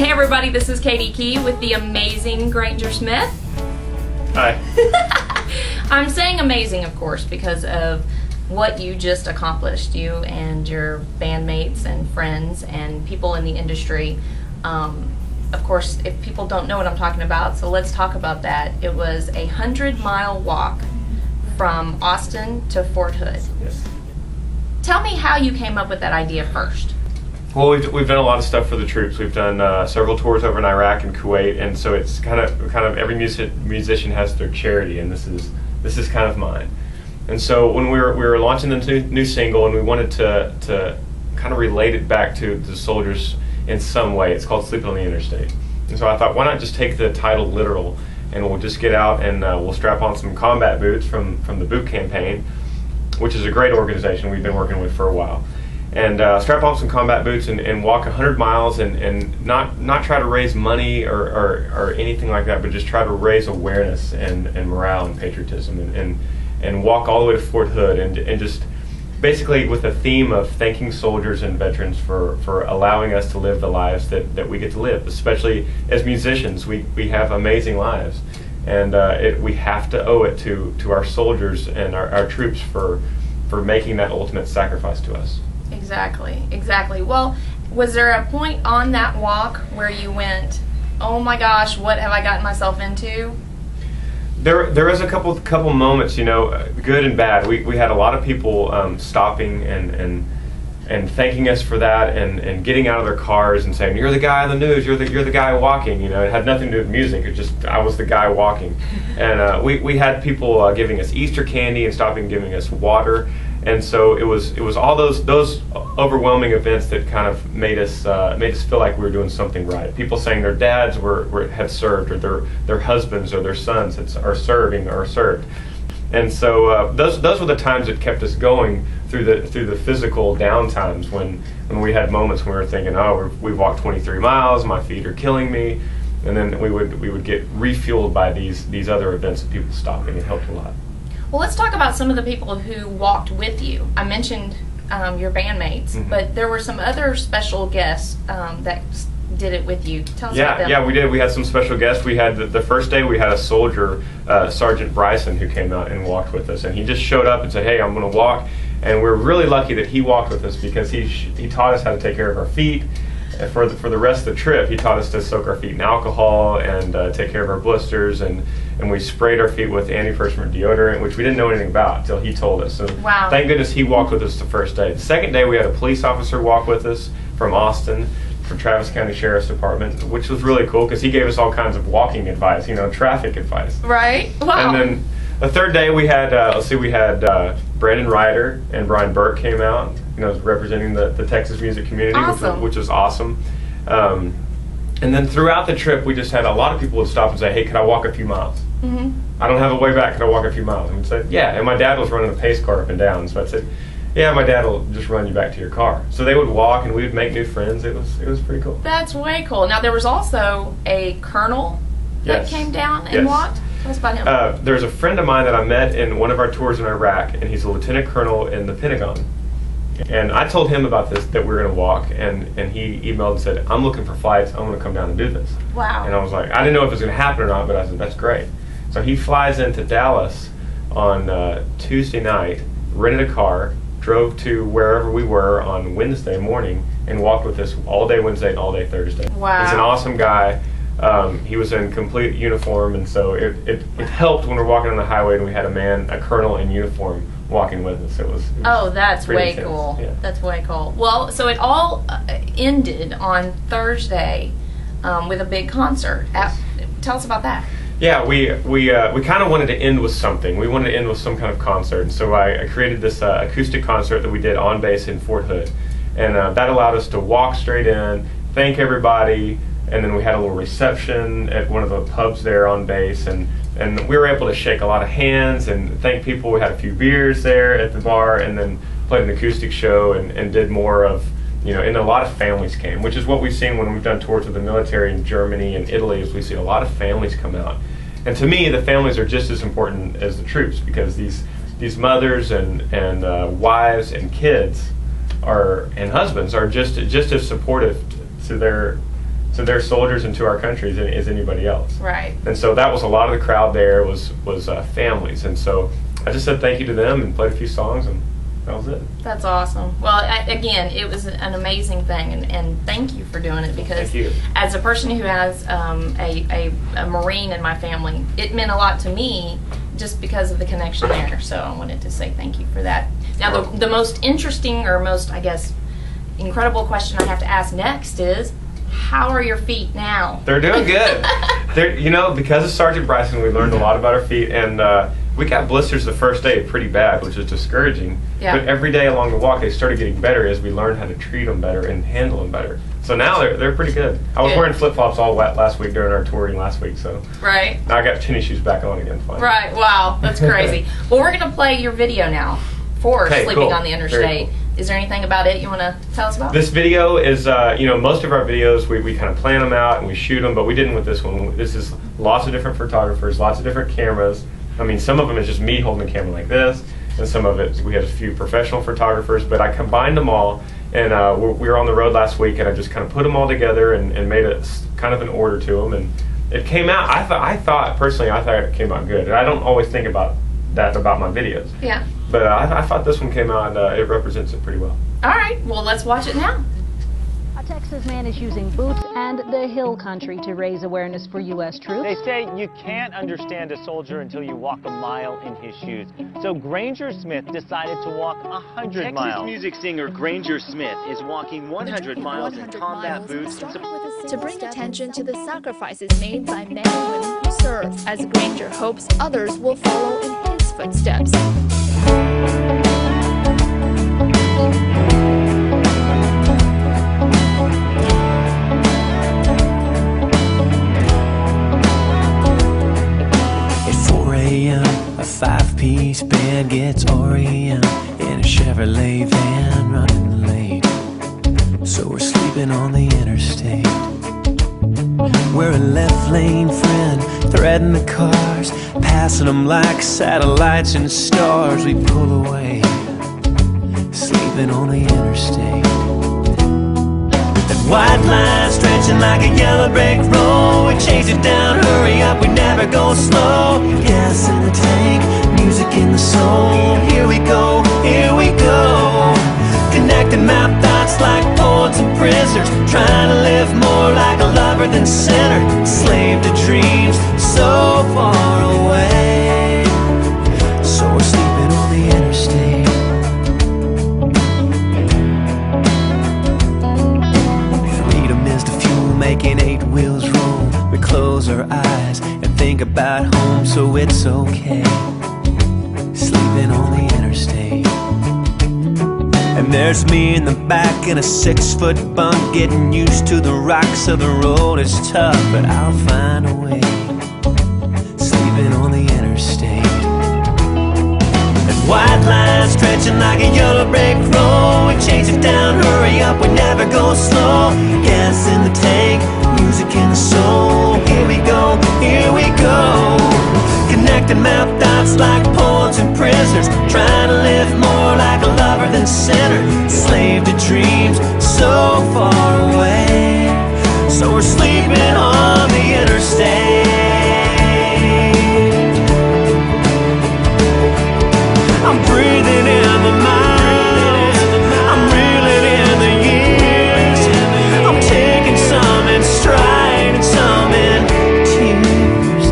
Hey everybody, this is Katie Key with the amazing Granger Smith. Hi. I'm saying amazing, of course, because of what you just accomplished, you and your bandmates and friends and people in the industry. Of course, if people don't know what I'm talking about, so let's talk about that. It was a 100-mile walk from Austin to Fort Hood. Yes. Tell me how you came up with that idea first. Well, we've done a lot of stuff for the troops. We've done several tours over in Iraq and Kuwait, and so it's kind of every musician has their charity, and this is kind of mine. And so when we were launching the new single, and we wanted to kind of relate it back to the soldiers in some way. It's called "Sleeping on the Interstate," and so I thought, why not just take the title literal, and we'll just get out and we'll strap on some combat boots from the Boot Campaign, which is a great organization we've been working with for a while. And strap on some combat boots and walk 100 miles and not try to raise money or anything like that, but just try to raise awareness and morale and patriotism and walk all the way to Fort Hood and just basically with a theme of thanking soldiers and veterans for allowing us to live the lives that we get to live. Especially as musicians, we have amazing lives, and we have to owe it to our soldiers and our troops for making that ultimate sacrifice to us. Exactly. Well, was there a point on that walk where you went, oh my gosh, what have I gotten myself into? There was a couple moments, good and bad. We had a lot of people stopping and thanking us for that and getting out of their cars and saying, you're the guy on the news, you're the guy walking. It had nothing to do with music. It just I was the guy walking. And we had people giving us Easter candy and stopping giving us water. And so it was all those overwhelming events that kind of made us feel like we were doing something right. People saying their dads had served, or their husbands or their sons are serving or served. And so those were the times that kept us going through the physical down times when we had moments when we were thinking, oh, we've walked 23 miles, my feet are killing me, and then we would get refueled by these other events of people stopping. It helped a lot. Well, let's talk about some of the people who walked with you. I mentioned your bandmates, but there were some other special guests that did it with you. Tell us about them. Yeah, we did. We had some special guests. We had the first day we had a soldier, Sergeant Bryson, who came out and walked with us, and he just showed up and said, "Hey, I'm going to walk." And we're really lucky that he walked with us because he taught us how to take care of our feet. For the rest of the trip, he taught us to soak our feet in alcohol and take care of our blisters, and we sprayed our feet with antiperspirant deodorant, which we didn't know anything about until he told us. So wow. Thank goodness he walked with us the first day. The second day we had a police officer walk with us from Austin, from Travis County Sheriff's Department, which was really cool because he gave us all kinds of walking advice, traffic advice. Right. Wow. And then the third day we had Brandon Ryder and Brian Burke came out, representing the Texas music community, awesome. which was awesome. And then throughout the trip, we just had a lot of people would stop and say, "Hey, could I walk a few miles? I don't have a way back. Could I walk a few miles?" And we said, "Yeah." And my dad was running a pace car up and down, so I said, "Yeah, my dad will just run you back to your car." So they would walk, and we would make new friends. It was pretty cool. That's way cool. Now there was also a colonel that came down and walked. Tell us about him. There's a friend of mine that I met in one of our tours in Iraq, and he's a lieutenant colonel in the Pentagon. And I told him about this, that we were going to walk, and he emailed and said, "I'm looking for flights. I'm going to come down and do this." Wow. And I was like, I didn't know if it was going to happen or not, but I said, that's great. So he flies into Dallas on Tuesday night, rented a car, drove to wherever we were on Wednesday morning, and walked with us all day Wednesday and all day Thursday. Wow. He's an awesome guy. He was in complete uniform, and so it helped when we're walking on the highway and we had a colonel in uniform walking with us. It was oh, that's way intense. cool. Yeah. That's way cool. Well, so it all ended on Thursday with a big concert. Tell us about that. Yeah, we kind of wanted to end with something. We wanted to end with some kind of concert, and so I created this acoustic concert that we did on base in Fort Hood, and that allowed us to walk straight in, thank everybody, and then we had a little reception at one of the pubs there on base, and we were able to shake a lot of hands and thank people. We had a few beers there at the bar, and then played an acoustic show and did more of, and a lot of families came, which is what we've seen when we've done tours with the military in Germany and Italy, is we see a lot of families come out. And to me, the families are just as important as the troops, because these mothers and wives and kids and husbands are just as supportive to their to their soldiers and to our country as anybody else. Right. And so that was a lot of the crowd there was families. And so I just said thank you to them and played a few songs, and that was it. That's awesome. Well, again, it was an amazing thing, and thank you for doing it, because as a person who has a Marine in my family, it meant a lot to me just because of the connection there. So I wanted to say thank you for that. Now, the most interesting, or most, I guess, incredible question I have to ask next is, how are your feet now? They're doing good. Because of Sergeant Bryson, we learned a lot about our feet, and we got blisters the first day pretty bad, which was discouraging. Yeah. But every day along the walk, they started getting better as we learned how to treat them better and handle them better. So now they're pretty good. I was wearing flip-flops all wet last week during our touring last week, so right. Now I got tennis shoes back on again. Finally. Right. Wow, that's crazy. Well, we're going to play your video now for Sleeping on the Interstate. Cool. Is there anything about it you want to tell us about? This video is, most of our videos, we kind of plan them out and we shoot them, but we didn't with this one. This is lots of different photographers, lots of different cameras. I mean, some of them is just me holding the camera like this, and some of it, we had a few professional photographers, but I combined them all, and we were on the road last week, and I just kind of put them all together and made it kind of an order to them, and it came out, I thought it came out good, and I don't always think about that about my videos. Yeah. But I thought this one came out, and it represents it pretty well. All right, well, let's watch it now. A Texas man is using boots and the hill country to raise awareness for U.S. troops. They say you can't understand a soldier until you walk a mile in his shoes. So Granger Smith decided to walk 100 miles. Texas music singer Granger Smith is walking 100 miles in combat boots to bring attention to the sacrifices made by men and women who serve, as Granger hopes others will follow in his footsteps. A five-piece band gets REM in a Chevrolet van running late. So we're sleeping on the interstate. We're a left lane friend, threading the cars, passing them like satellites and stars. We pull away, sleeping on the interstate. That white line stretching like a yellow brick road. We chase it down, hurry up, we never go slow. Gas in the tank, music in the soul. Here we go, here we go. Connecting map dots like poets and prisoners, trying to live more like a lover than sinner. Slave to dreams so far away. So we're sleeping on the interstate. Freedom is the fuel making eight wheels roll. We close our eyes and think about home, so it's okay. Sleeping on the interstate. And there's me in the back in a 6-foot bunk, getting used to the rocks of the road. It's tough, but I'll find a way. Sleeping on the interstate. And white lines stretching like a yellow brick road. We chase it down, hurry up, we never go slow. Gas in the tank, music in the soul. Here we go, here we go. Connecting map dots like poets and prisoners, trying to live more like a lover than sinner. Slave to dreams so far away. So we're sleeping on the interstate. I'm breathing in the miles, I'm reeling in the years. I'm taking some in stride and some in tears.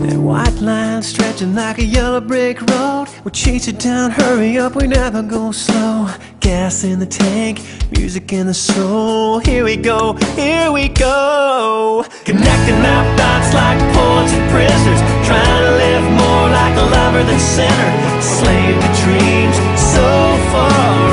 That white line stretching like a yellow brick road. We chase it down, hurry up, we never go slow. Gas in the tank, music in the soul. Here we go, here we go. Connecting map dots like poets and prisoners, trying to live more like a lover than sinner. Slave to dreams so far